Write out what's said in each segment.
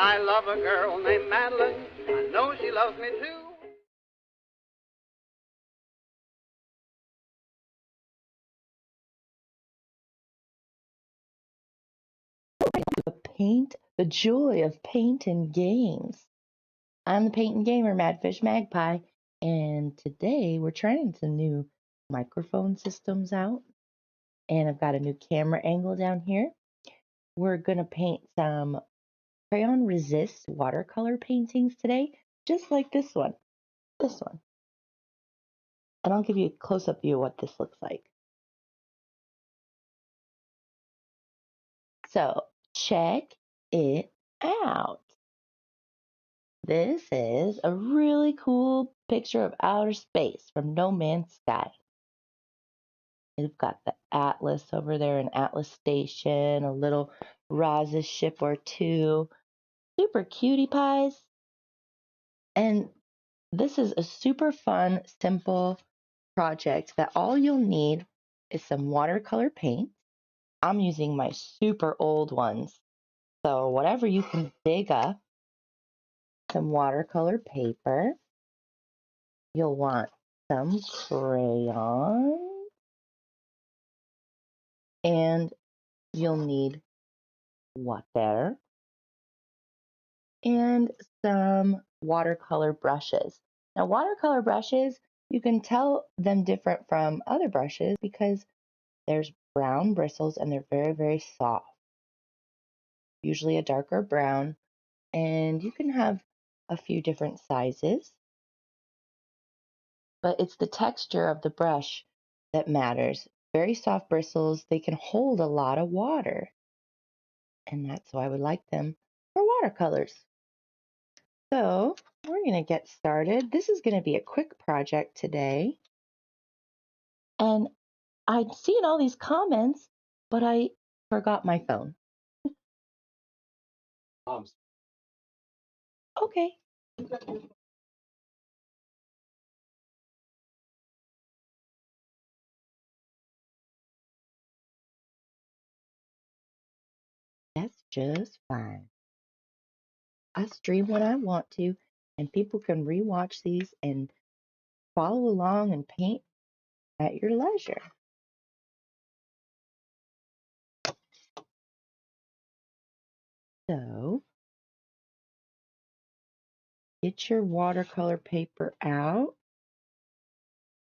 I love a girl named Madeline. I know she loves me too. The joy of paint and games. I'm the paint and gamer, Madfish Magpie, and today we're trying some new microphone systems out. And I've got a new camera angle down here. We're gonna paint some Crayon Resist watercolor paintings today, just like this one. And I'll give you a close-up view of what this looks like. So check it out. This is a really cool picture of outer space from No Man's Sky. We've got the Atlas over there, an Atlas station, a little RASA ship or two. Super cutie pies. And this is a super fun, simple project that all you'll need is some watercolor paint. I'm using my super old ones. So whatever you can dig up, some watercolor paper. You'll want some crayon. And you'll need water and some watercolor brushes. Now, watercolor brushes, you can tell them different from other brushes because there's brown bristles and they're very, very soft. Usually a darker brown, and you can have a few different sizes, but it's the texture of the brush that matters. Very soft bristles, they can hold a lot of water, and that's why I would like them for watercolors. So we're going to get started. This is going to be a quick project today. And I'd seen all these comments, but I forgot my phone. Okay. That's just fine. I stream when I want to, and people can rewatch these and follow along and paint at your leisure. So get your watercolor paper out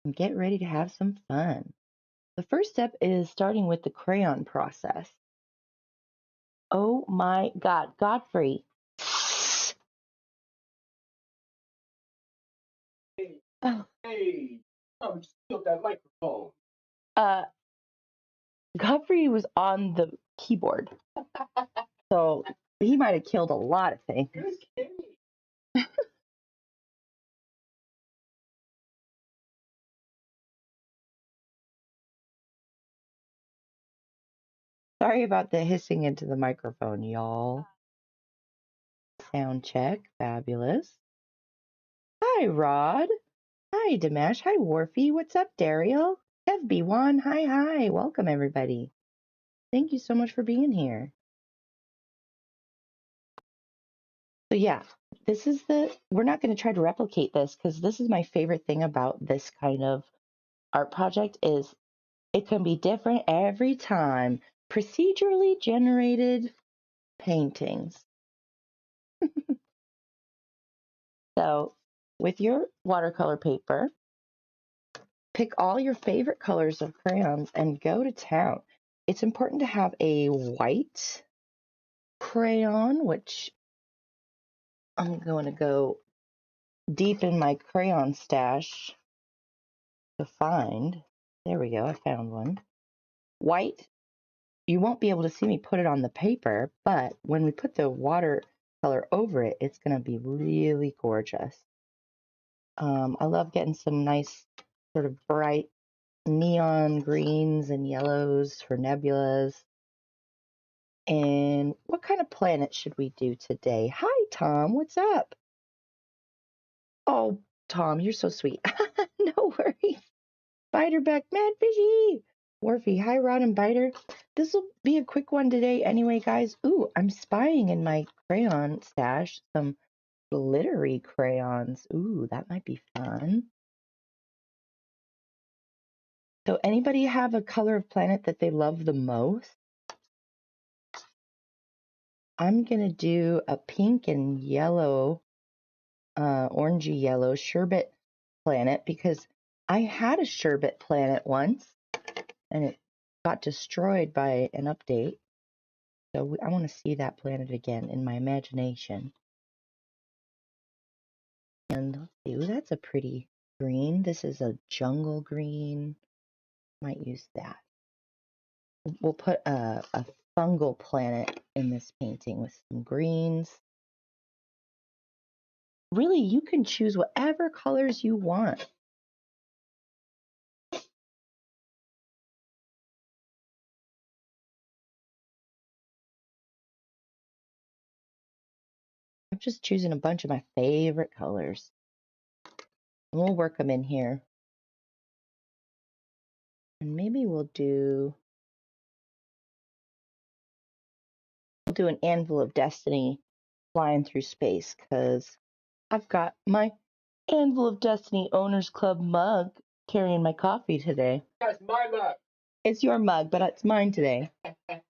and get ready to have some fun. The first step is starting with the crayon process. Oh my God, Godfrey. Oh. Hey, just killed that microphone. Godfrey was on the keyboard, so he might have killed a lot of things. Sorry about the hissing into the microphone, y'all. Sound check, fabulous. Hi, Rod. Hi, Dimesh. Hi, Warfy. What's up, Daryl? FB1. Hi. Welcome, everybody. Thank you so much for being here. So yeah, we're not going to try to replicate this because this is my favorite thing about this kind of art project is it can be different every time. Procedurally generated paintings. So with your watercolor paper, pick all your favorite colors of crayons and go to town. It's important to have a white crayon, which I'm going to go deep in my crayon stash to find. There we go, I found one. White, you won't be able to see me put it on the paper, but when we put the watercolor over it, it's going to be really gorgeous. I love getting some nice sort of bright neon greens and yellows for nebulas. And what kind of planet should we do today? Hi, Tom. What's up? Oh, Tom, you're so sweet. No worries. Spiderback, Mad Fishy. Wharfy, hi Rod and Biter. This will be a quick one today anyway, guys. Ooh, I'm spying in my crayon stash some glittery crayons. Ooh, that might be fun. So anybody have a color of planet that they love the most? I'm gonna do a pink and yellow, orangey yellow sherbet planet because I had a sherbet planet once and it got destroyed by an update. So I want to see that planet again in my imagination. And let's see, ooh, that's a pretty green. This is a jungle green. Might use that. We'll put a fungal planet in this painting with some greens. Really, you can choose whatever colors you want. I'm just choosing a bunch of my favorite colors. And we'll work them in here. And maybe we'll do an Anvil of Destiny flying through space because I've got my Anvil of Destiny Owners Club mug carrying my coffee today. That's my mug. It's your mug, but it's mine today. So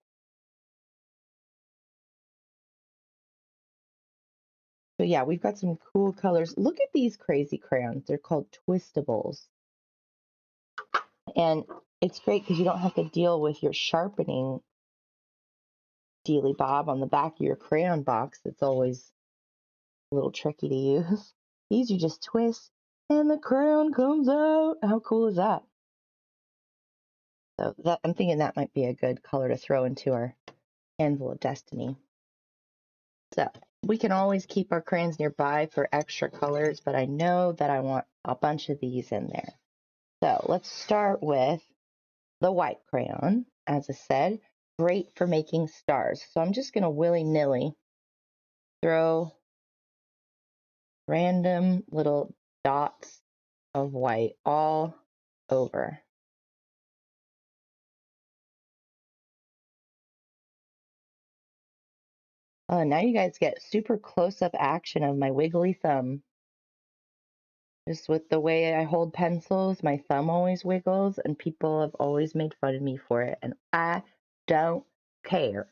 yeah, we've got some cool colors. Look at these crazy crayons. They're called twistables. And it's great because you don't have to deal with your sharpening dealy bob on the back of your crayon box. It's always a little tricky to use. These you just twist and the crayon comes out. How cool is that? So that I'm thinking that might be a good color to throw into our Anvil of Destiny. So we can always keep our crayons nearby for extra colors, but I know that I want a bunch of these in there. So let's start with the white crayon. As I said, great for making stars. So I'm just going to willy-nilly throw random little dots of white all over. Now you guys get super close-up action of my wiggly thumb. Just with the way I hold pencils, my thumb always wiggles, and people have always made fun of me for it, and I don't care.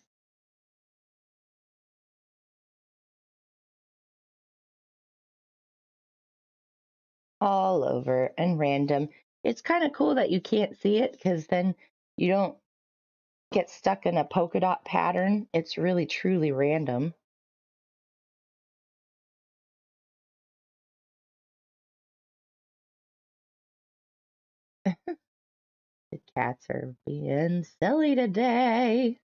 All over and random. It's kind of cool that you can't see it because then you don't get stuck in a polka dot pattern. It's really truly random. The cats are being silly today.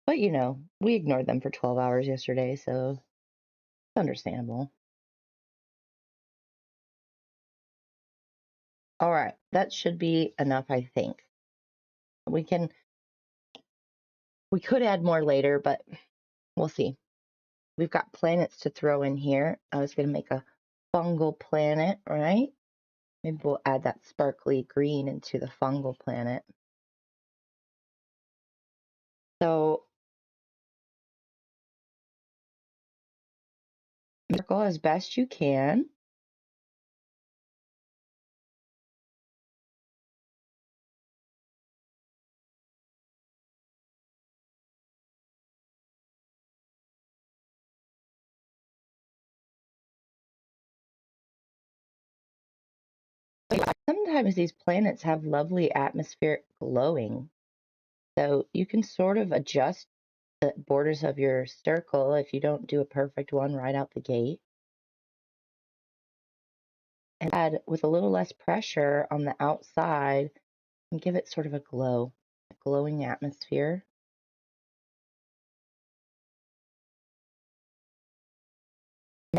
But you know, we ignored them for 12 hours yesterday, so it's understandable. All right, that should be enough, I think. We could add more later, but we'll see. We've got planets to throw in here. I was going to make a fungal planet, right? Maybe we'll add that sparkly green into the fungal planet. So circle as best you can. Sometimes these planets have lovely atmospheric glowing. So you can sort of adjust the borders of your circle if you don't do a perfect one right out the gate. And add with a little less pressure on the outside and give it sort of a glow, a glowing atmosphere.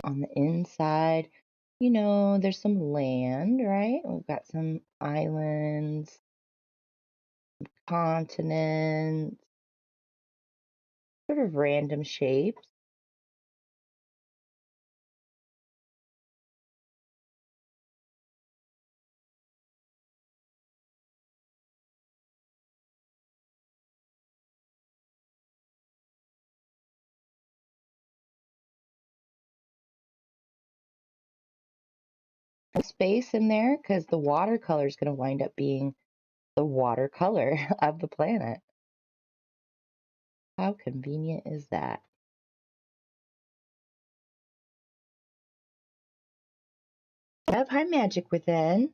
On the inside, you know, there's some land, right? We've got some islands, continents, sort of random shapes. Space in there because the watercolor is going to wind up being the watercolor of the planet. How convenient is that? Have high magic within.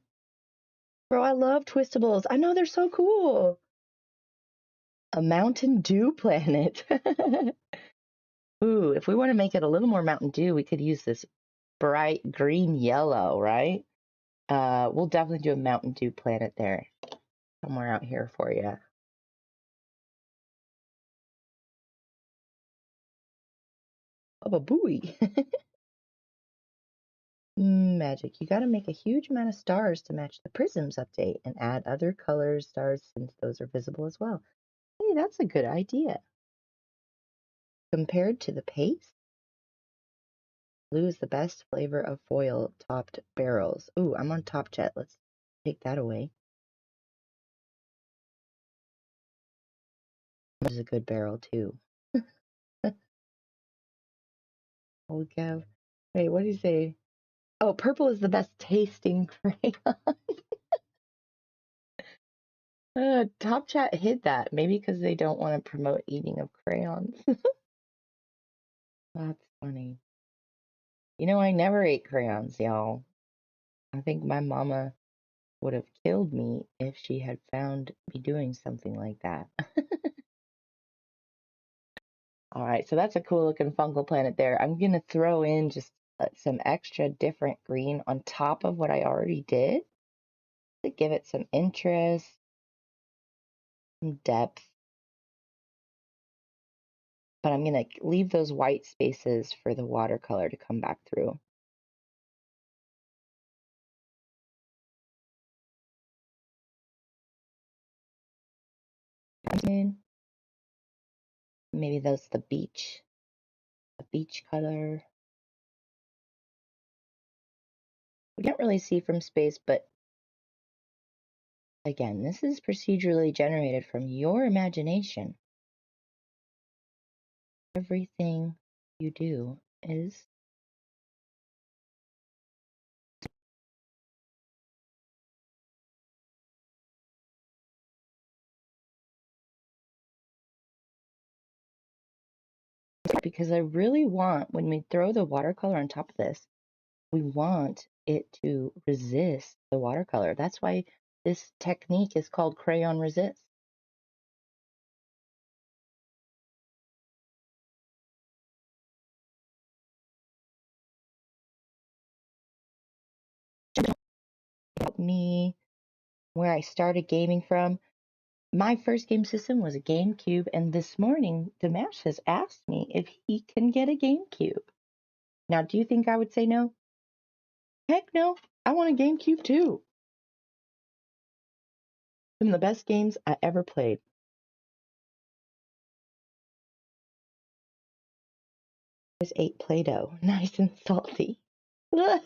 Bro, I love twistables. I know they're so cool. A Mountain Dew planet. Ooh, if we want to make it a little more Mountain Dew, we could use this bright green yellow, right? We'll definitely do a Mountain Dew planet there. Somewhere out here for you. Oh, a buoy. Magic. You got to make a huge amount of stars to match the prisms update and add other colors, stars, since those are visible as well. Hey, that's a good idea. Compared to the paste, blue is the best flavor of foil topped barrels. Ooh, I'm on Top Jet. Let's take that away. This is a good barrel too. Holy cow. Wait, what do you say? Oh, purple is the best tasting crayon. Top Chat hid that. Maybe because they don't want to promote eating of crayons. That's funny. You know, I never ate crayons, y'all. I think my mama would have killed me if she had found me doing something like that. All right, so that's a cool looking fungal planet there. I'm going to throw in just some extra different green on top of what I already did to give it some interest, some depth. But I'm going to leave those white spaces for the watercolor to come back through. Maybe that's the beach color. We can't really see from space, but again, this is procedurally generated from your imagination. Everything you do is because I really want, when we throw the watercolor on top of this, we want it to resist the watercolor. That's why this technique is called crayon resist. Me, where I started gaming from. My first game system was a GameCube, and this morning, Dimash has asked me if he can get a GameCube. Now, do you think I would say no? Heck no, I want a GameCube too. Some of the best games I ever played. I just ate Play-Doh, nice and salty. Gross.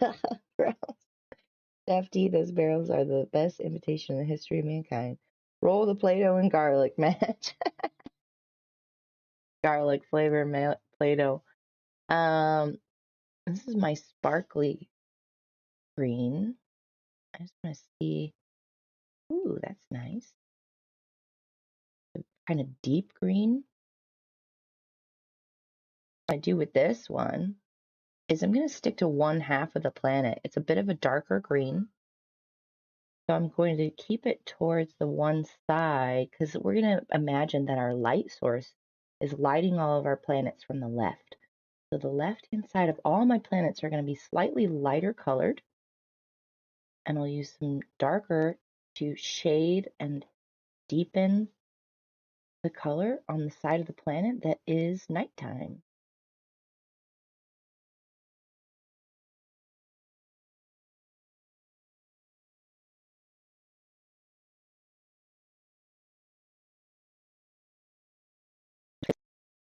FD, those barrels are the best imitation in the history of mankind. Roll the Play-Doh and garlic match. Garlic flavor Play-Doh. This is my sparkly green. I just want to see. Ooh, that's nice. Kind of deep green. What I do with this one is I'm going to stick to one half of the planet. It's a bit of a darker green. So I'm going to keep it towards the one side because we're going to imagine that our light source is lighting all of our planets from the left. So the left-hand side of all my planets are going to be slightly lighter colored. And I'll use some darker to shade and deepen the color on the side of the planet that is nighttime.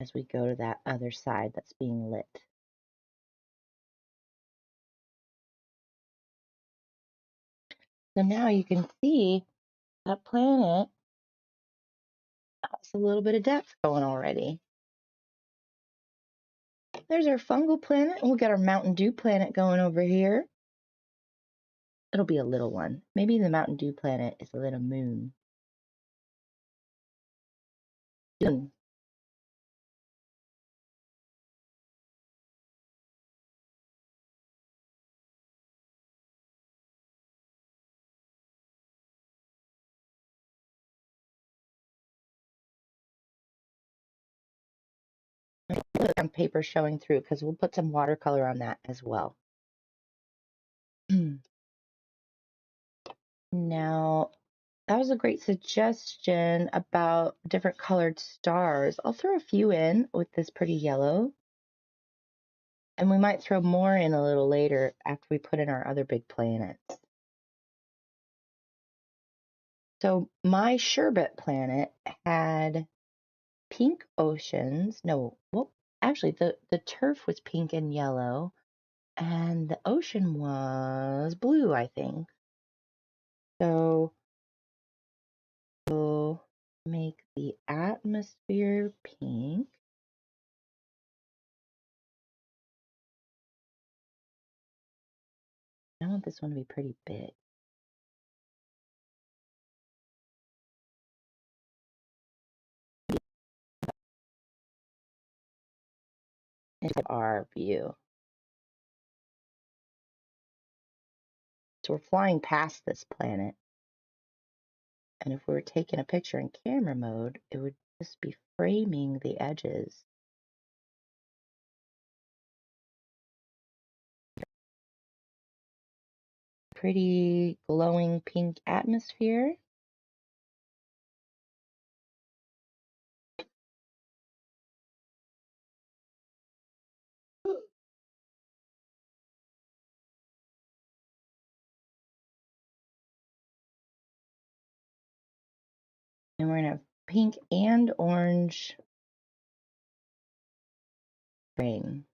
As we go to that other side that's being lit. So now you can see that planet has a little bit of depth going already. There's our fungal planet, and we'll get our Mountain Dew planet going over here. It'll be a little one. Maybe the Mountain Dew planet is a little moon. I'm paper showing through because we'll put some watercolor on that as well. Now, that was a great suggestion about different colored stars. I'll throw a few in with this pretty yellow. And we might throw more in a little later after we put in our other big planets. So my sherbet planet had pink oceans. No, well, actually the turf was pink and yellow, and the ocean was blue, I think. So we'll make the atmosphere pink. I want this one to be pretty big. Into our view. So we're flying past this planet. And if we were taking a picture in camera mode, it would just be framing the edges. Pretty glowing pink atmosphere. And we're going to have pink and orange frame.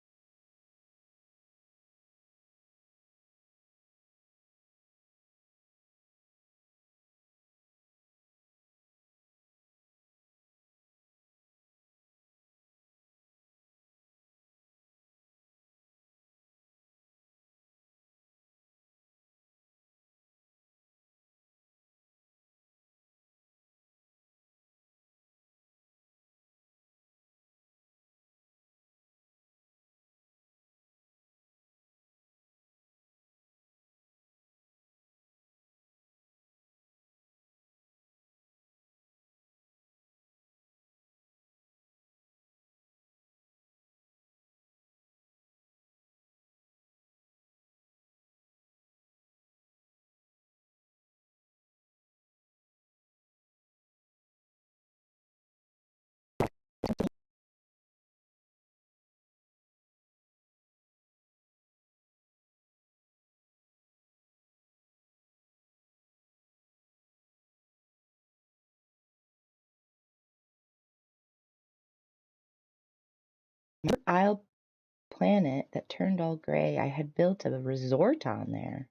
Isle planet that turned all gray, I had built a resort on there.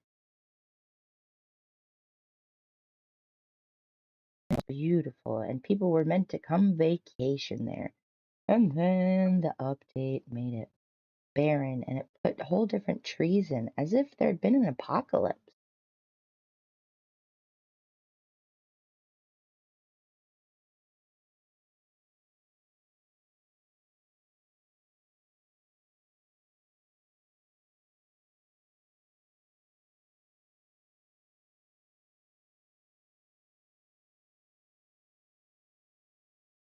Beautiful, and people were meant to come vacation there. And then the update made it barren, and it put whole different trees in, as if there had been an apocalypse.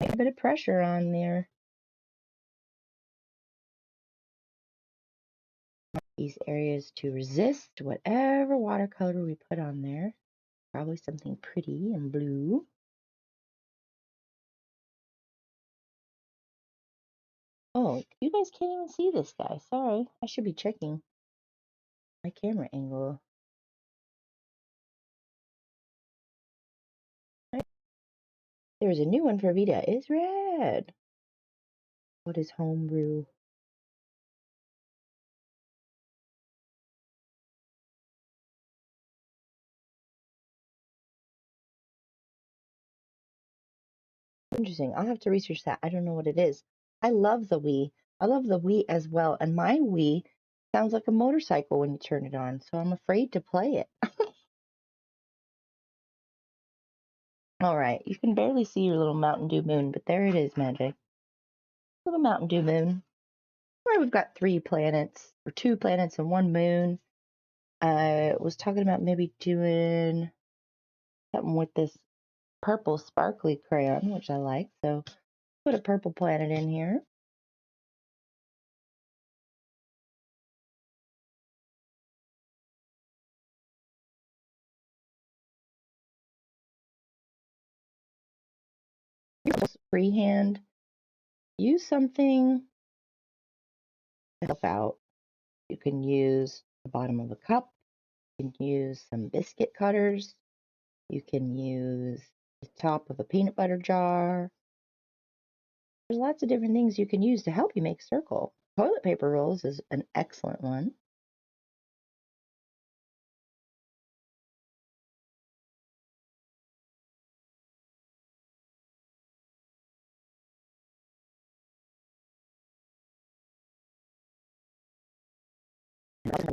A bit of pressure on there. These areas to resist whatever watercolor we put on there. Probably something pretty and blue. Oh, you guys can't even see this guy. Sorry, I should be checking my camera angle. There's a new one for Vita. It's red. What is homebrew? Interesting. I'll have to research that. I don't know what it is. I love the Wii. I love the Wii as well. And my Wii sounds like a motorcycle when you turn it on. So I'm afraid to play it. All right, you can barely see your little Mountain Dew moon, but there it is, Magic. Little Mountain Dew moon. All right, we've got 3 planets, or 2 planets and 1 moon. I was talking about maybe doing something with this purple sparkly crayon, which I like. So put a purple planet in here. Just freehand, use something to help out. You can use the bottom of a cup. You can use some biscuit cutters. You can use the top of a peanut butter jar. There's lots of different things you can use to help you make circle. Toilet paper rolls is an excellent one.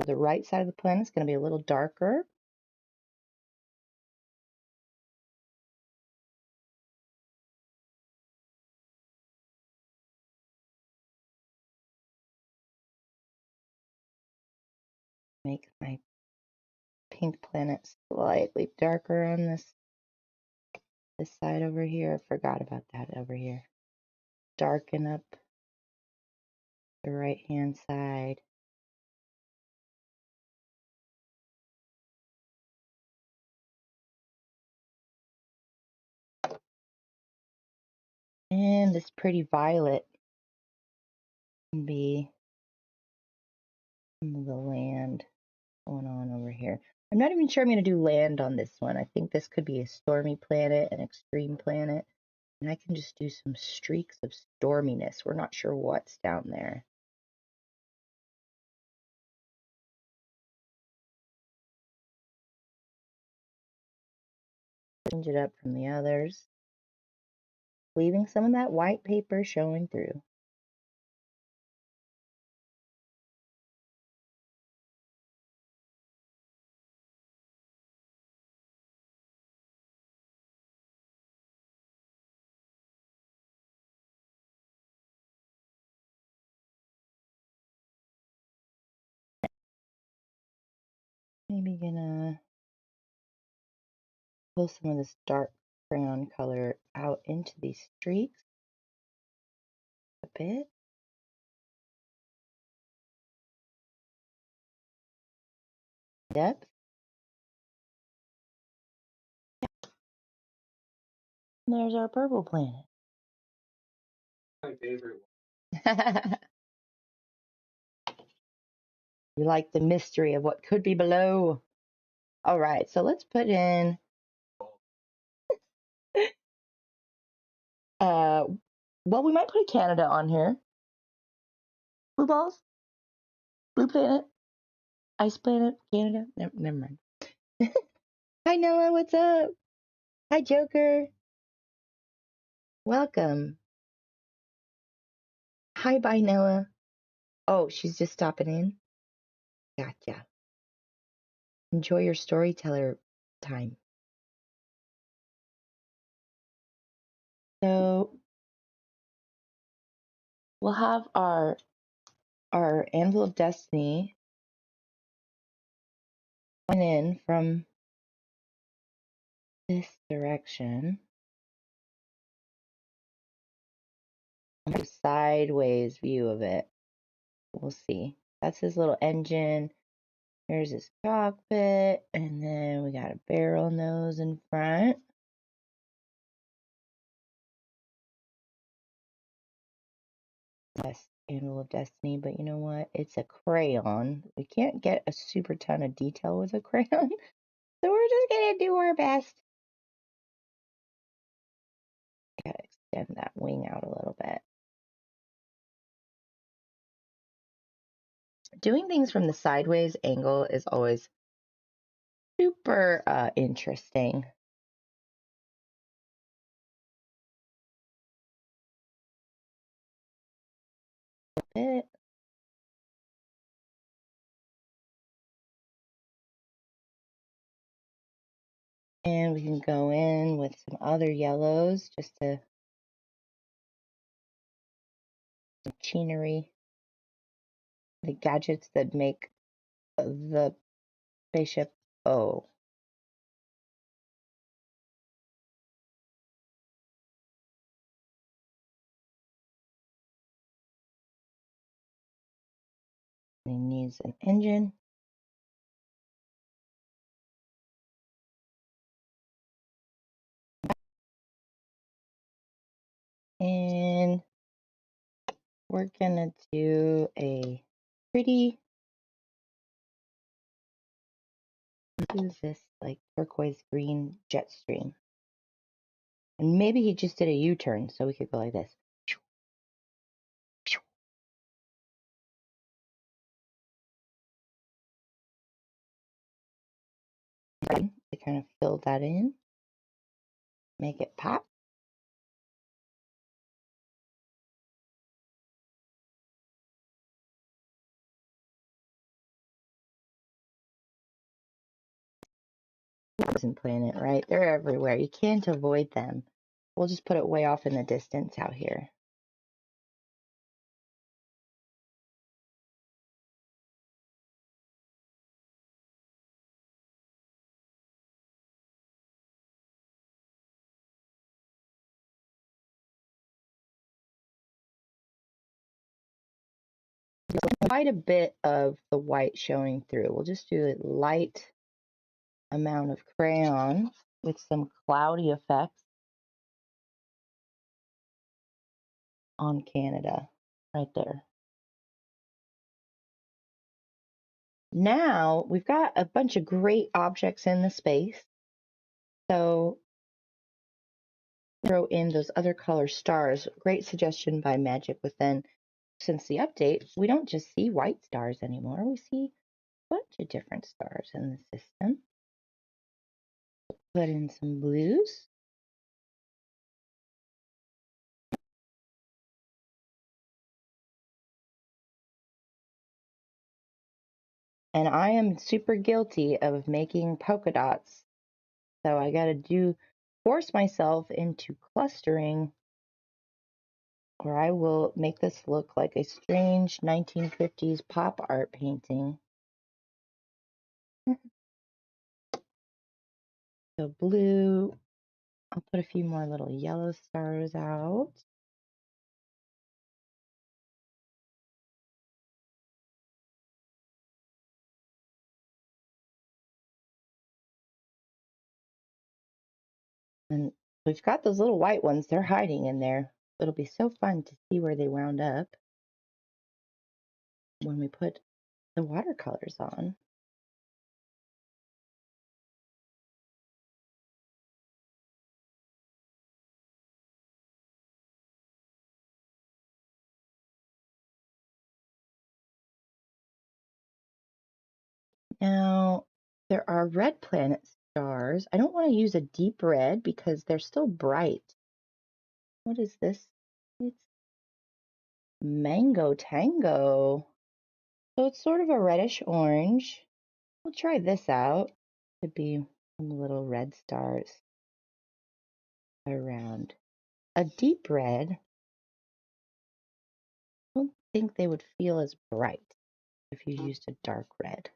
The right side of the planet is going to be a little darker. Make my pink planet slightly darker on this side over here. I forgot about that over here. Darken up the right hand side. And this pretty violet can be some of the land going on over here. I'm not even sure I'm going to do land on this one. I think this could be a stormy planet, an extreme planet. And I can just do some streaks of storminess. We're not sure what's down there. Change it up from the others, leaving some of that white paper showing through. Maybe gonna pull some of this dark crayon color out into these streaks a bit. Depth. And there's our purple planet. My favorite You like the mystery of what could be below. All right, so let's put in well, we might put a Canada on here. Blue balls, blue planet, ice planet, Canada. Never mind. Hi Noah, what's up? Hi Joker. Welcome. Hi, bye Noah. Oh, she's just stopping in. Gotcha. Enjoy your storyteller time. So we'll have our Anvil of Destiny coming in from this direction. A sideways view of it. We'll see. That's his little engine. Here's his cockpit, and then we got a barrel nose in front. That's Anvil of Destiny, but you know what? It's a crayon. We can't get a super ton of detail with a crayon, so we're just gonna do our best. Gotta extend that wing out a little bit. Doing things from the sideways angle is always super interesting. A bit. And we can go in with some other yellows just to machinery, the gadgets that make the spaceship O. It needs an engine. And we're gonna do a pretty, what is this, like turquoise green jet stream. And maybe he just did a U-turn, so we could go like this. To kind of fill that in, make it pop. Isn't planet, right? They're everywhere. You can't avoid them. We'll just put it way off in the distance out here. Quite a bit of the white showing through. We'll just do a light amount of crayon with some cloudy effects on Canada right there. Now we've got a bunch of great objects in the space. So throw in those other color stars. Great suggestion by Magic Within. Since the update, we don't just see white stars anymore. We see a bunch of different stars in the system. Put in some blues. And I am super guilty of making polka dots. So I got to force myself into clustering, or I will make this look like a strange 1950s pop art painting. So blue, I'll put a few more little yellow stars out. And we've got those little white ones, they're hiding in there. It'll be so fun to see where they wound up when we put the watercolors on. Now, there are red planet stars. I don't want to use a deep red because they're still bright. What is this? It's Mango Tango. So it's sort of a reddish orange. We'll try this out. Could be some little red stars around. A deep red, I don't think they would feel as bright if you used a dark red.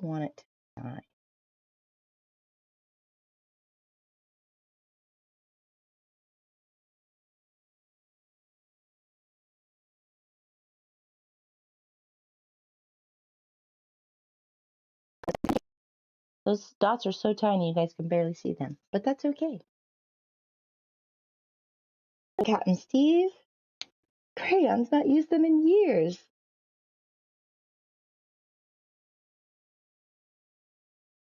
I want it to shine. Those dots are so tiny you guys can barely see them, but that's okay. Captain Steve, Crayon's not used them in years.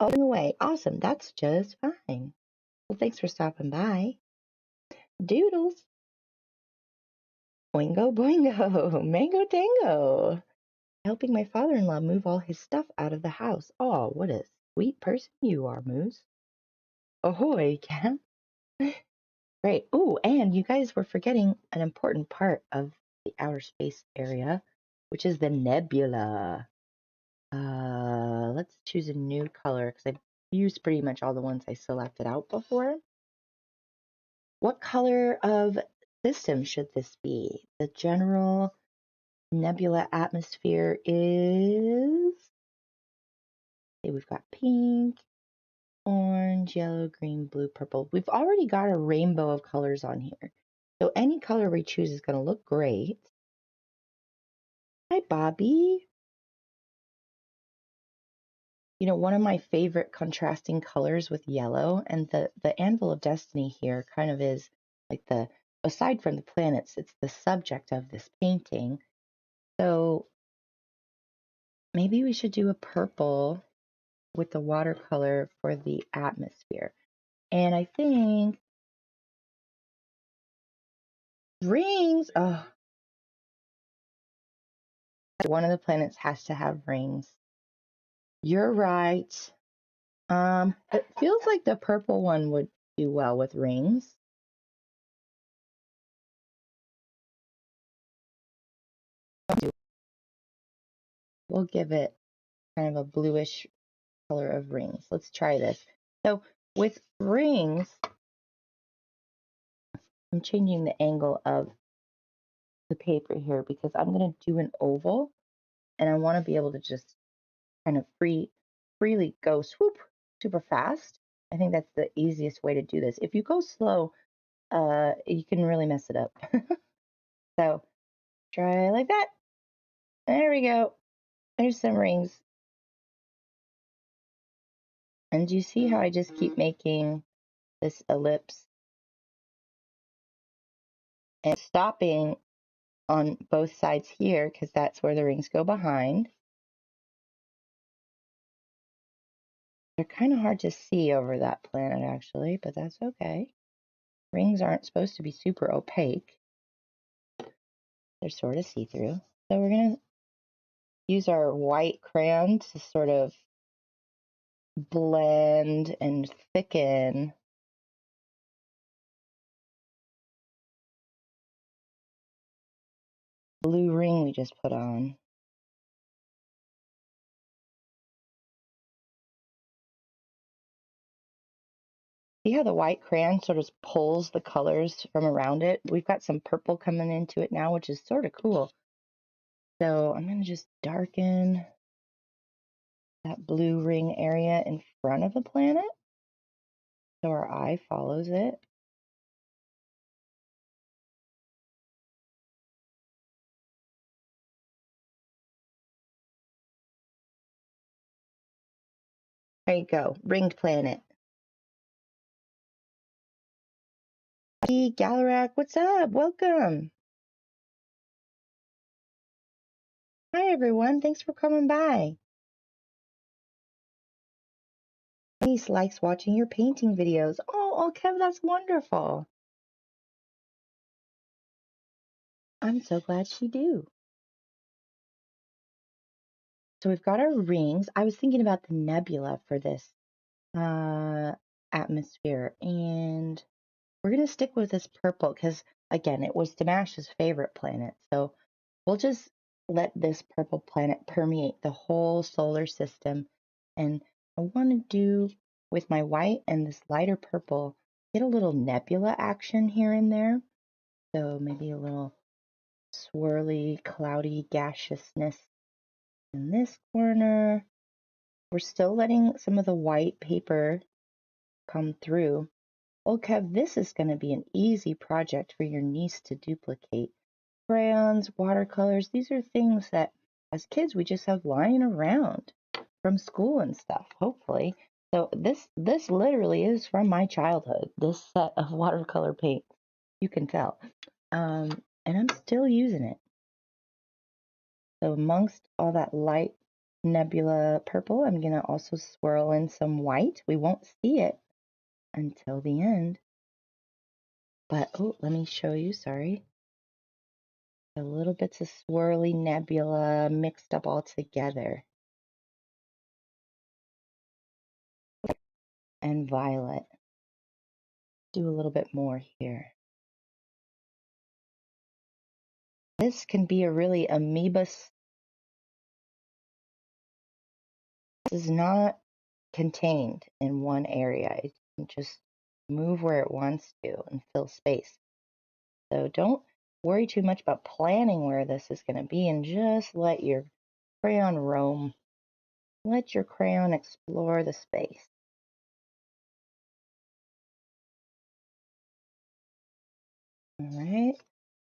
Oh, away. Awesome. That's just fine. Well, thanks for stopping by. Doodles. Boingo, boingo. Mango tango. Helping my father-in-law move all his stuff out of the house. Oh, what a sweet person you are, Moose. Ahoy, Cam. Great. Ooh, and you guys were forgetting an important part of the outer space area, which is the nebula. Let's choose a new color because I've used pretty much all the ones I selected out before. What color of system should this be? The general nebula atmosphere is, okay, we've got pink, orange, yellow, green, blue, purple. We've already got a rainbow of colors on here. So any color we choose is going to look great. Hi, Bobby. You know, one of my favorite contrasting colors with yellow, and the Anvil of Destiny here kind of is like aside from the planets, it's the subject of this painting. So maybe we should do a purple with the watercolor for the atmosphere. And I think rings, oh, one of the planets has to have rings. You're right. It feels like the purple one would do well with rings. We'll give it kind of a bluish color of rings. Let's try this. So with rings, I'm changing the angle of the paper here because I'm going to do an oval and I want to be able to just kind of freely go swoop super fast. I think that's the easiest way to do this. If you go slow, you can really mess it up. So try like that. There we go. There's some rings. And do you see how I just keep making this ellipse and stopping on both sides here because that's where the rings go behind. They're kind of hard to see over that planet actually, but that's okay. Rings aren't supposed to be super opaque. They're sort of see-through. So we're going to use our white crayon to sort of blend and thicken the blue ring we just put on. See how the white crayon sort of pulls the colors from around it? We've got some purple coming into it now, which is sort of cool. So I'm going to just darken that blue ring area in front of the planet so our eye follows it. There you go, ringed planet. Hey, Galarak, what's up? Welcome. Hi, everyone. Thanks for coming by. Niece likes watching your painting videos. Oh, Kev, that's wonderful. I'm so glad she do. So we've got our rings. I was thinking about the nebula for this atmosphere, and we're going to stick with this purple because, again, it was Damash's favorite planet. So we'll just let this purple planet permeate the whole solar system. And I want to do with my white and this lighter purple, get a little nebula action here and there. So maybe a little swirly, cloudy gaseousness in this corner. We're still letting some of the white paper come through. Oh, Kev, this is going to be an easy project for your niece to duplicate. Crayons, watercolors, these are things that as kids we just have lying around from school and stuff, hopefully. So this literally is from my childhood, this set of watercolor paint. You can tell. And I'm still using it. So amongst all that light nebula purple, I'm going to also swirl in some white. We won't see it until the end. But, oh, let me show you, sorry. A little bits of swirly nebula mixed up all together. And violet. Do a little bit more here. This can be a really amoeba This is not contained in one area. It can just move where it wants to and fill space. So don't worry too much about planning where this is going to be and just let your crayon roam. Let your crayon explore the space. All right,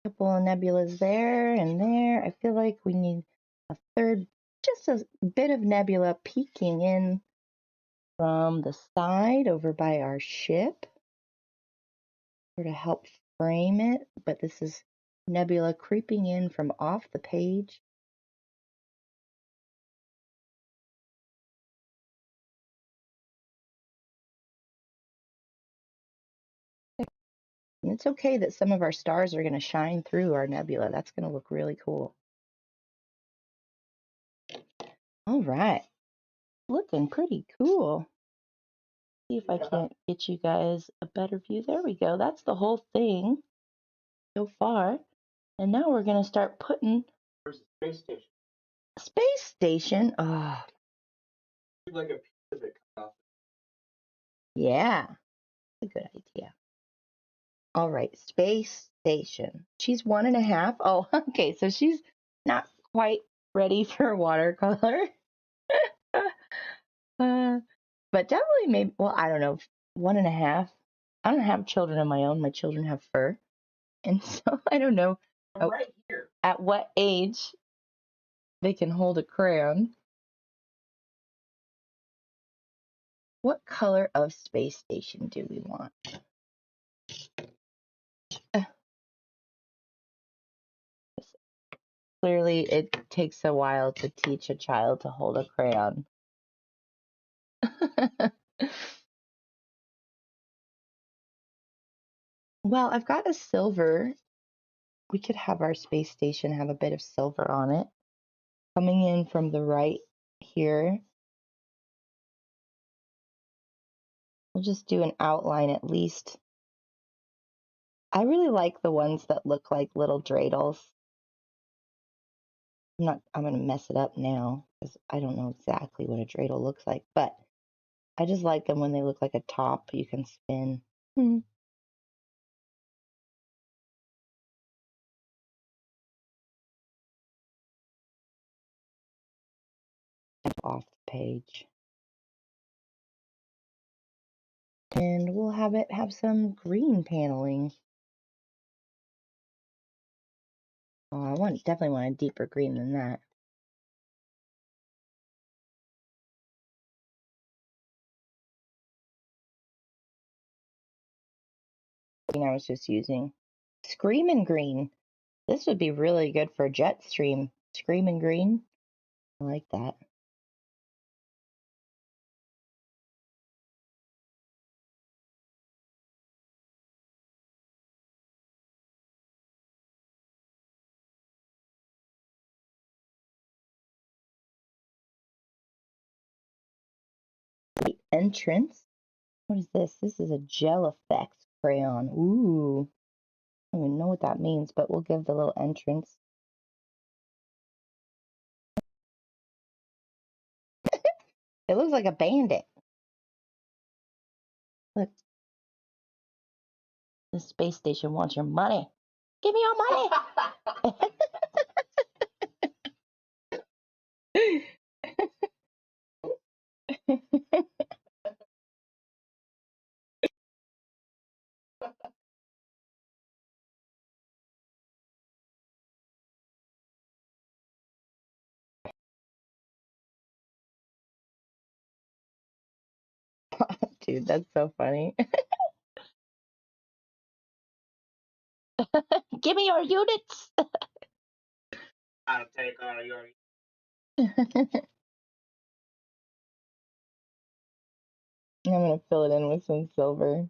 a couple of nebulas there and there. I feel like we need a third, just a bit of nebula peeking in from the side over by our ship, sort of help frame it, but this is nebula creeping in from off the page. And it's okay that some of our stars are going to shine through our nebula. That's going to look really cool. All right, looking pretty cool. See if I can't get you guys a better view. There we go. That's the whole thing so far. And now we're going to start putting... Where's the space station? Space station? Oh, Like a piece of it cut off. yeah. That's a good idea. All right, space station. She's 1.5. Oh, okay, so she's not quite ready for watercolor. But definitely maybe, well, I don't know, 1.5. I don't have children of my own. My children have fur. And so I don't know Right here. at what age they can hold a crayon. What color of space station do we want? Clearly, it takes a while to teach a child to hold a crayon. Well, I've got a silver. We could have our space station have a bit of silver on it. Coming in from the right here. We'll just do an outline at least. I really like the ones that look like little dreidels. I'm going to mess it up now because I don't know exactly what a dreidel looks like, but I just like them when they look like a top you can spin. Off the page. And we'll have it have some green paneling. Oh, I definitely want a deeper green than that. I was just using Screamin' Green. This would be really good for jet stream. Screamin' Green. I like that. The entrance. What is this? This is a gel effects crayon. Ooh. I don't even know what that means, but we'll give the little entrance. It looks like a bandit. Look. The space station wants your money. Give me your money. Dude, that's so funny. Give me your units. I'll take all your. I'm going to fill it in with some silver.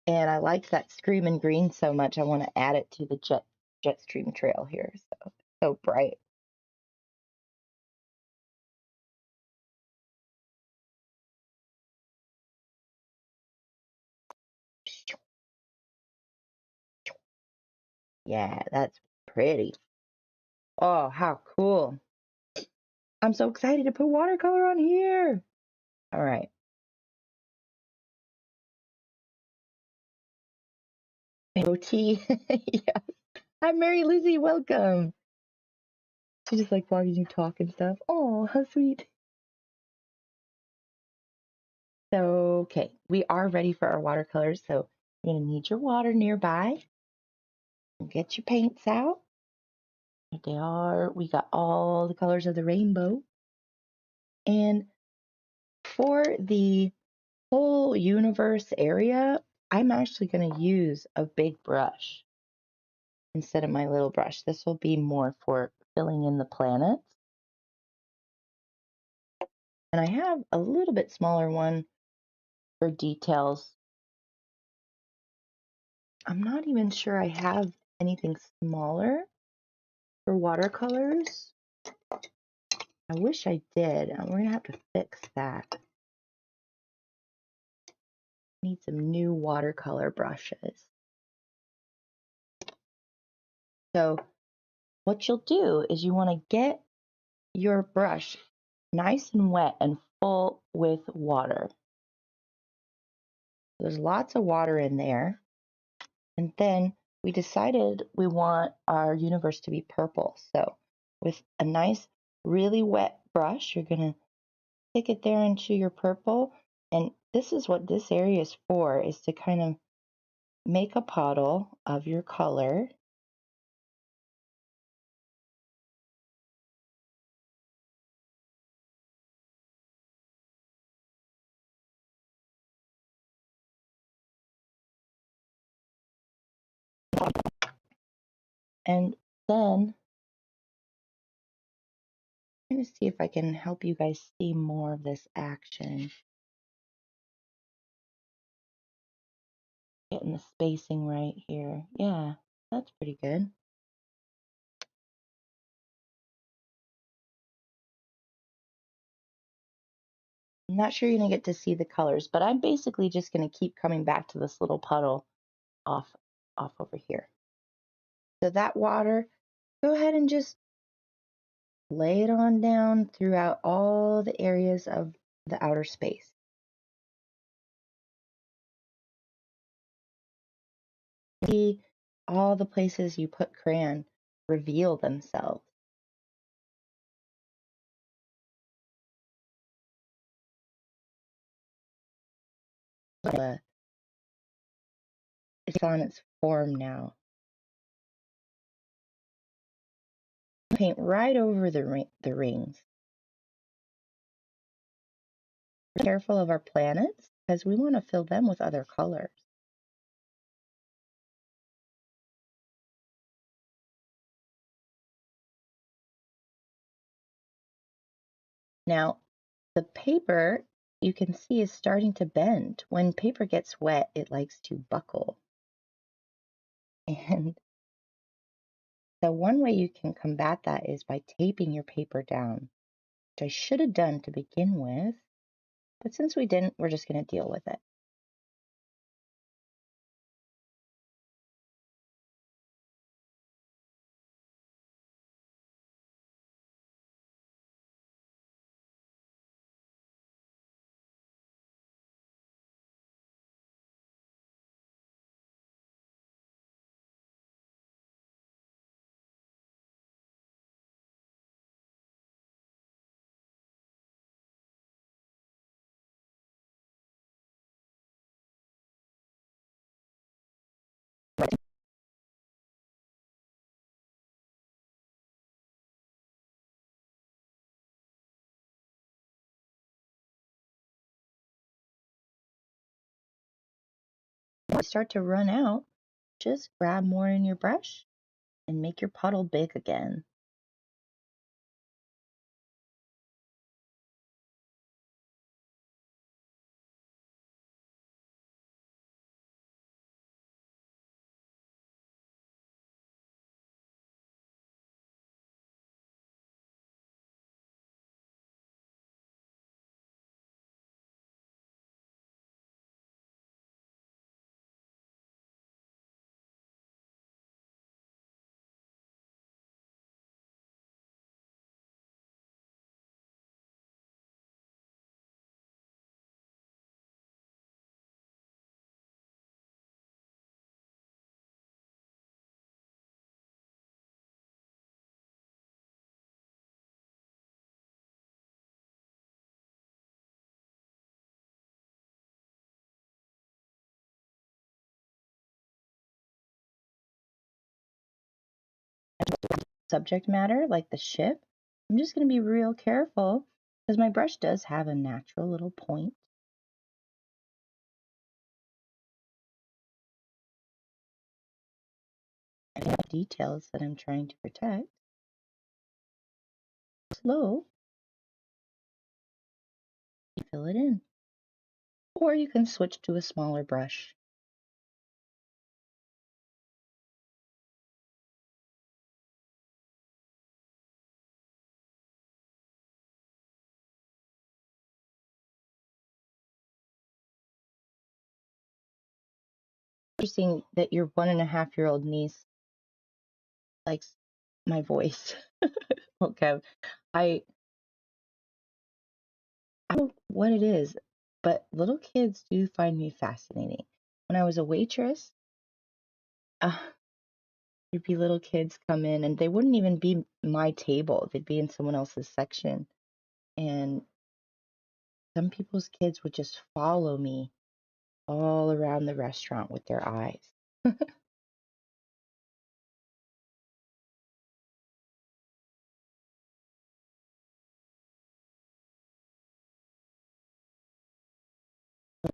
And I like that Screamin' Green so much, I want to add it to the jet stream trail here. So bright. Yeah, that's pretty. Oh, how cool. I'm so excited to put watercolor on here. All right. OT. Yeah. Hi, Mary Lizzie. Welcome. She just like watching you talk and stuff. Oh, how sweet. So, okay, we are ready for our watercolors. So you're gonna need your water nearby. Get your paints out. There they are. We got all the colors of the rainbow. And for the whole universe area, I'm actually gonna use a big brush instead of my little brush. This will be more for filling in the planets. And I have a little bit smaller one for details. I'm not even sure I have anything smaller for watercolors. I wish I did. We're gonna have to fix that. Need some new watercolor brushes. So what you'll do is you want to get your brush nice and wet and full with water. There's lots of water in there. And then we decided we want our universe to be purple. So with a nice, really wet brush, you're going to stick it there into your purple. And this is what this area is for, is to kind of make a puddle of your color. And then I'm going to see if I can help you guys see more of this action. Getting the spacing right here. Yeah, that's pretty good. I'm not sure you're going to get to see the colors, but I'm basically just going to keep coming back to this little puddle off over here. So that water, go ahead and just lay it on down throughout all the areas of the outer space. See all the places you put crayon reveal themselves. It's on its form now. Paint right over the rings. Be careful of our planets because we want to fill them with other colors. Now, the paper you can see is starting to bend. When paper gets wet, it likes to buckle. And so one way you can combat that is by taping your paper down, which I should have done to begin with. But since we didn't, we're just going to deal with it. When you start to run out, just grab more in your brush and make your puddle big again. subject matter, like the ship, I'm just going to be real careful because my brush does have a natural little point. And I have details that I'm trying to protect. Slow, you fill it in. Or you can switch to a smaller brush. Interesting that your 1.5-year-old niece likes my voice. Okay, I don't know what it is, but little kids do find me fascinating. When I was a waitress, uh, there'd be little kids come in and they wouldn't even be my table. They'd be in someone else's section. And some people's kids would just follow me all around the restaurant with their eyes.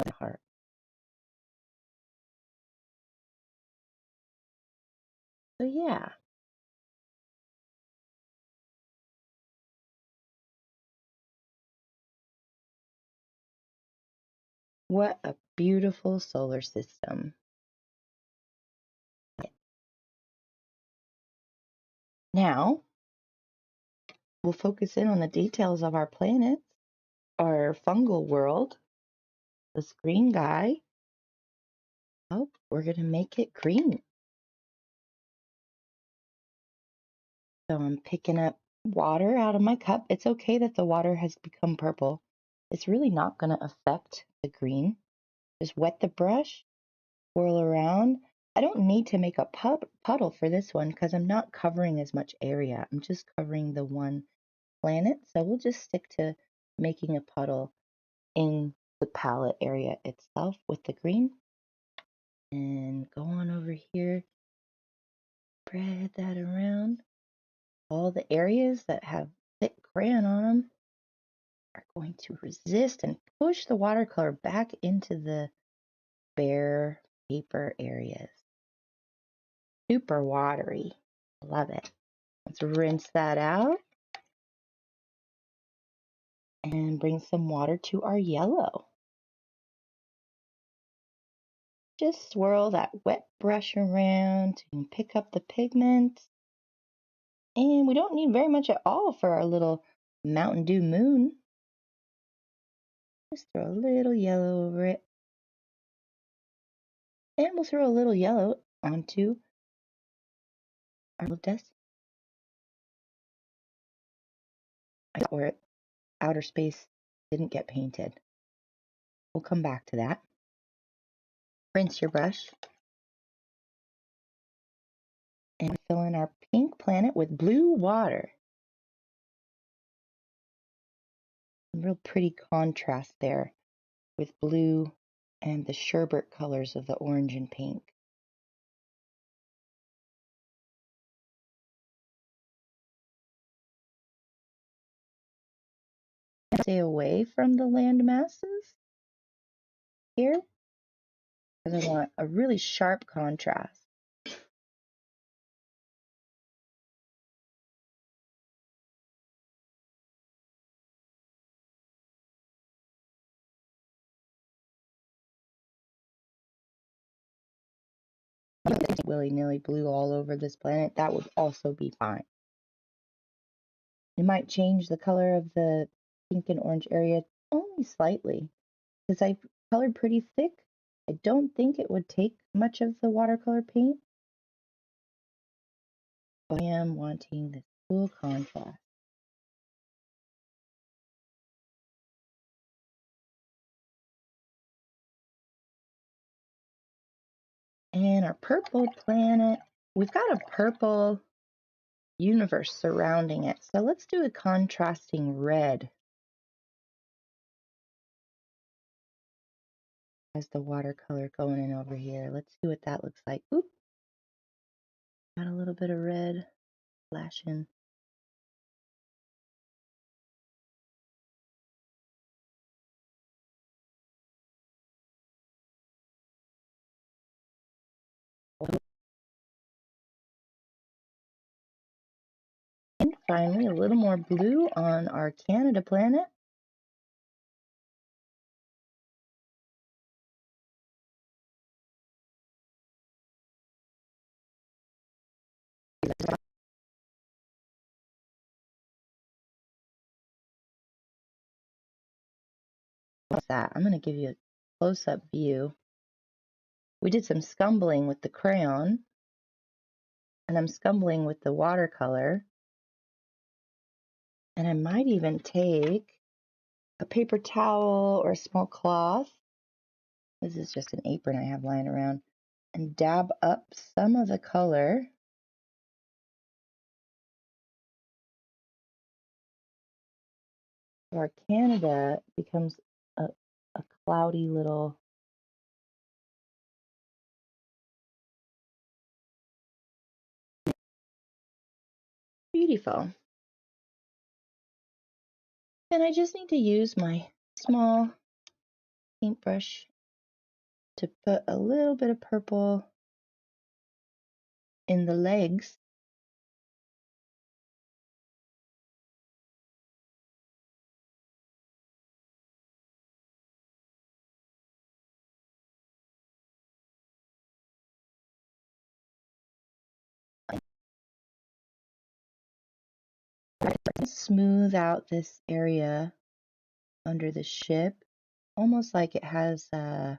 My heart. So yeah, what a beautiful solar system. Now, we'll focus in on the details of our planets, our fungal world, this green guy. Oh, we're going to make it green. So I'm picking up water out of my cup. It's okay that the water has become purple. It's really not going to affect the green. Just wet the brush, swirl around. I don't need to make a puddle for this one because I'm not covering as much area. I'm just covering the one planet. So we'll just stick to making a puddle in the palette area itself with the green. And go on over here, spread that around. All the areas that have thick crayon on them are going to resist and push the watercolor back into the bare paper areas. Super watery. Love it. Let's rinse that out and bring some water to our yellow. Just swirl that wet brush around and pick up the pigment. And we don't need very much at all for our little Mountain Dew moon. Just throw a little yellow over it. And we'll throw a little yellow onto our little desk. Where outer space didn't get painted. We'll come back to that. Rinse your brush. And fill in our pink planet with blue water. Real pretty contrast there with blue and the sherbet colors of the orange and pink. Stay away from the land masses here because I want a really sharp contrast. Willy-nilly blue all over this planet, that would also be fine. You might change the color of the pink and orange area only slightly because I colored pretty thick. I don't think it would take much of the watercolor paint, but I am wanting this cool contrast. And our purple planet, we've got a purple universe surrounding it. So let's do a contrasting red as the watercolor going in over here. Let's see what that looks like. Oop, got a little bit of red. flashing. And finally, a little more blue on our Canada planet. What's that? I'm going to give you a close-up view. We did some scumbling with the crayon, and I'm scumbling with the watercolor. And I might even take a paper towel or a small cloth. This is just an apron I have lying around. And dab up some of the color. Our Canada becomes a cloudy little beautiful. And I just need to use my small paintbrush to put a little bit of purple in the legs. Smooth out this area under the ship, almost like it has a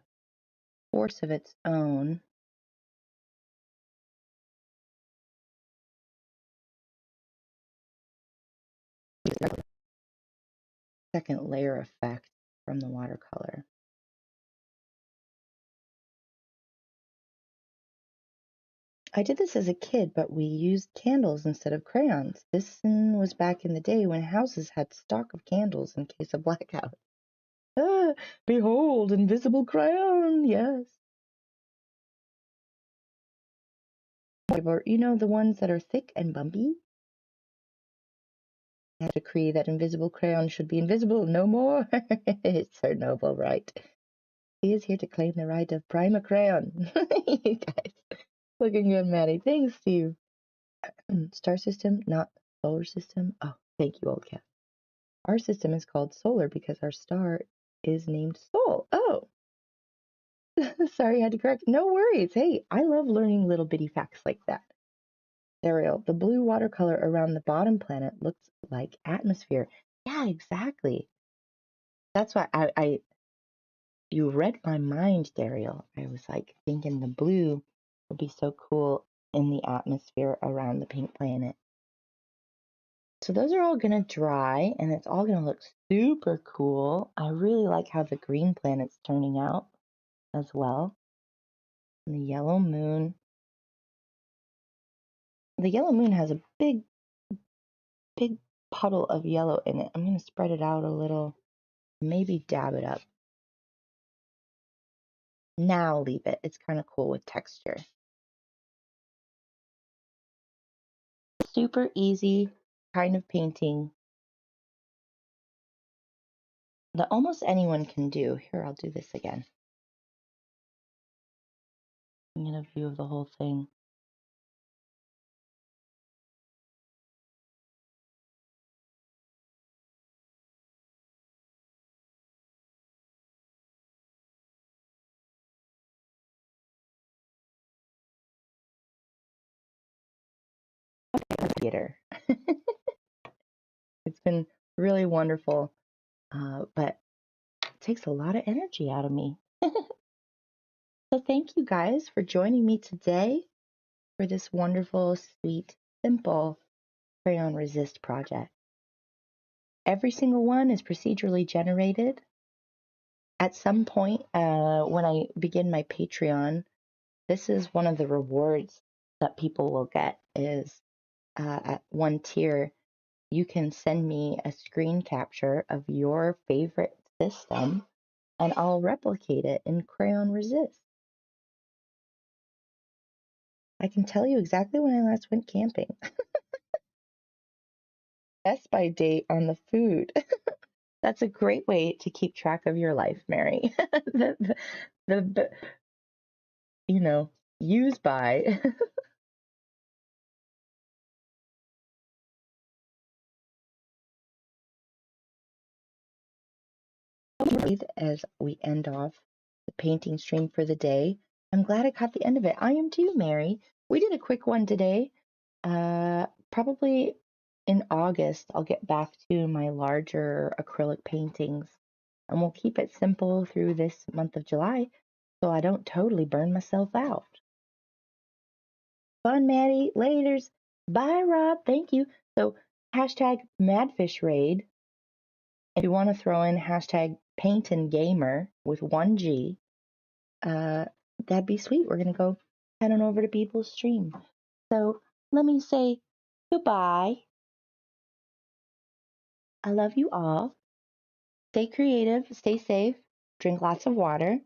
force of its own. Second layer effect from the watercolor. I did this as a kid, but we used candles instead of crayons. This was back in the day when houses had stock of candles in case of blackout. Ah, behold, invisible crayon, yes. You know, the ones that are thick and bumpy? I decree that invisible crayon should be invisible no more. It's her noble right. He is here to claim the right of prima crayon. You guys, looking good, Maddie. Thanks, Steve. Star system, not solar system. Oh, thank you, old cat. Our system is called solar because our star is named Sol. Oh, sorry, I had to correct. No worries. Hey, I love learning little bitty facts like that. Ariel, the blue watercolor around the bottom planet looks like atmosphere. Yeah, exactly. That's why you read my mind, Daryl. I was like thinking the blue would be so cool in the atmosphere around the pink planet. So those are all going to dry and it's all going to look super cool. I really like how the green planet's turning out as well. And the yellow moon. The yellow moon has a big puddle of yellow in it. I'm going to spread it out a little, maybe dab it up. Now leave it. It's kind of cool with texture. Super easy kind of painting that almost anyone can do. Here, I'll do this again. Get a view of the whole thing. Theater. It's been really wonderful, but it takes a lot of energy out of me. So thank you guys for joining me today for this wonderful, sweet, simple crayon resist project. Every single one is procedurally generated. At some point, when I begin my Patreon, this is one of the rewards that people will get is at one tier, you can send me a screen capture of your favorite system and I'll replicate it in Crayon Resist. I can tell you exactly when I last went camping. best by date on the food. That's a great way to keep track of your life, Mary. The you know, use by. As we end off the painting stream for the day. I'm glad I caught the end of it. I am too, Mary. We did a quick one today. Probably in August, I'll get back to my larger acrylic paintings, and we'll keep it simple through this month of July so I don't totally burn myself out. Fun, Maddie. Laters. Bye, Rob. Thank you. So, hashtag Madfish Raid. If you want to throw in hashtag Paint and Gamer with 1G, that'd be sweet. We're going to go head on over to People's Stream. So let me say goodbye. I love you all. Stay creative, stay safe, drink lots of water,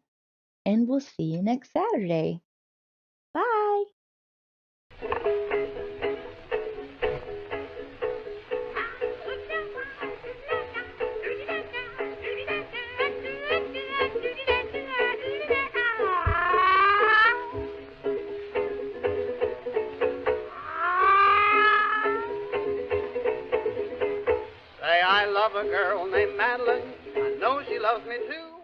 and we'll see you next Saturday. Bye. Say I love a girl named Madeline. I know she loves me too.